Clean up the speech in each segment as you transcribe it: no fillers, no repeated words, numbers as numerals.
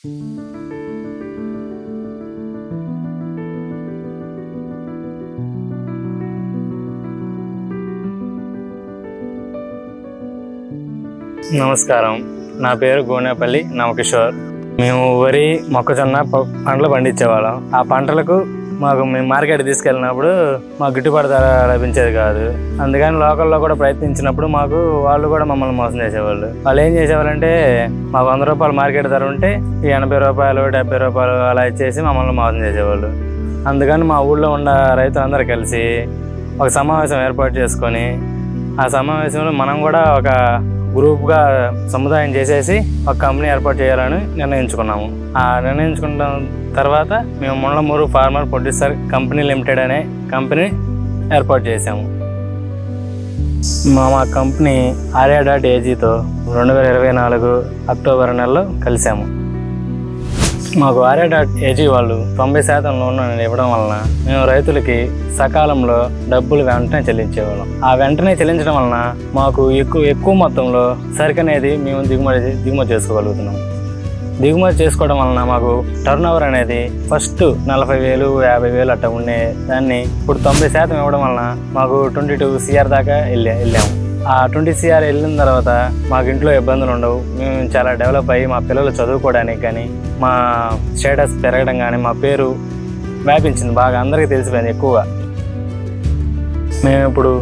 నమస్కారం, నా పేరు గోనేపల్లి నవకిషోర్. మేము వరి మొక్కజొన్న పంటలు పండించేవాళ్ళం. ఆ పంటలకు మేము మార్కెట్ తీసుకెళ్ళినప్పుడు మాకు గిట్టుబాటు ధర లభించేది కాదు. అందుకని లోకల్లో కూడా ప్రయత్నించినప్పుడు వాళ్ళు కూడా మమ్మల్ని మోసం చేసేవాళ్ళు. వాళ్ళు ఏం చేసేవాళ్ళంటే మాకు 100 రూపాయలు మార్కెట్ ధర ఉంటే ఈ 80 రూపాయలు 70 రూపాయలు అలా ఇచ్చేసి మమ్మల్ని మోసం చేసేవాళ్ళు. అందుకని మా ఊళ్ళో ఉన్న రైతులందరూ కలిసి ఒక సమావేశం ఏర్పాటు చేసుకొని ఆ సమావేశంలో మనం కూడా ఒక గ్రూప్గా సముదాయం చేసేసి ఒక కంపెనీ ఏర్పాటు చేయాలని నిర్ణయించుకున్నాము. ఆ నిర్ణయించుకున్న తర్వాత మేము Mundlamuru farmer producer company limited అనే కంపెనీ ఏర్పాటు చేసాము. మా కంపెనీ Arya.ag-తో 2024 అక్టోబర్ నెలలో కలిసాము. మాకు Arya.ag వాళ్ళు 90% లోన్ ఇవ్వడం వలన మేము రైతులకి సకాలంలో డబ్బులు వెంటనే చెల్లించేవాళ్ళం. ఆ వెంటనే చెల్లించడం వలన మాకు ఎక్కువ మొత్తంలో సరుకు అనేది మేము దిగుమతి చేసుకోగలుగుతున్నాం. దిగుమతి చేసుకోవడం వలన మాకు టర్న్ ఓవర్ అనేది ఫస్ట్ 40,000 50,000 అట్లా ఉండే దాన్ని ఇప్పుడు 90% ఇవ్వడం వలన మాకు 22 CR దాకా వెళ్ళాము. ఆ 20 CR వెళ్ళిన తర్వాత మాకు ఇంట్లో ఇబ్బందులు ఉండవు. మేము చాలా డెవలప్ అయ్యి మా పిల్లలు చదువుకోవడానికి కానీ మా స్టేటస్ పెరగడం కానీ మా పేరు వ్యాపించింది, బాగా అందరికీ తెలిసిపోయింది ఎక్కువగా. మేము ఇప్పుడు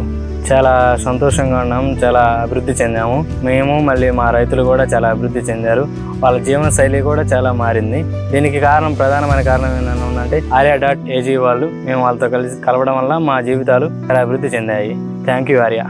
చాలా సంతోషంగా ఉన్నాము, చాలా అభివృద్ధి చెందాము. మేము మళ్ళీ మా రైతులు కూడా చాలా అభివృద్ధి చెందారు. వాళ్ళ జీవన శైలి కూడా చాలా మారింది. దీనికి ప్రధానమైన కారణం ఏంటంటే Arya.ag వాళ్ళు మేము వాళ్ళతో కలిసి కలవడం వల్ల మా జీవితాలు చాలా అభివృద్ధి చెందాయి. Thank you Arya.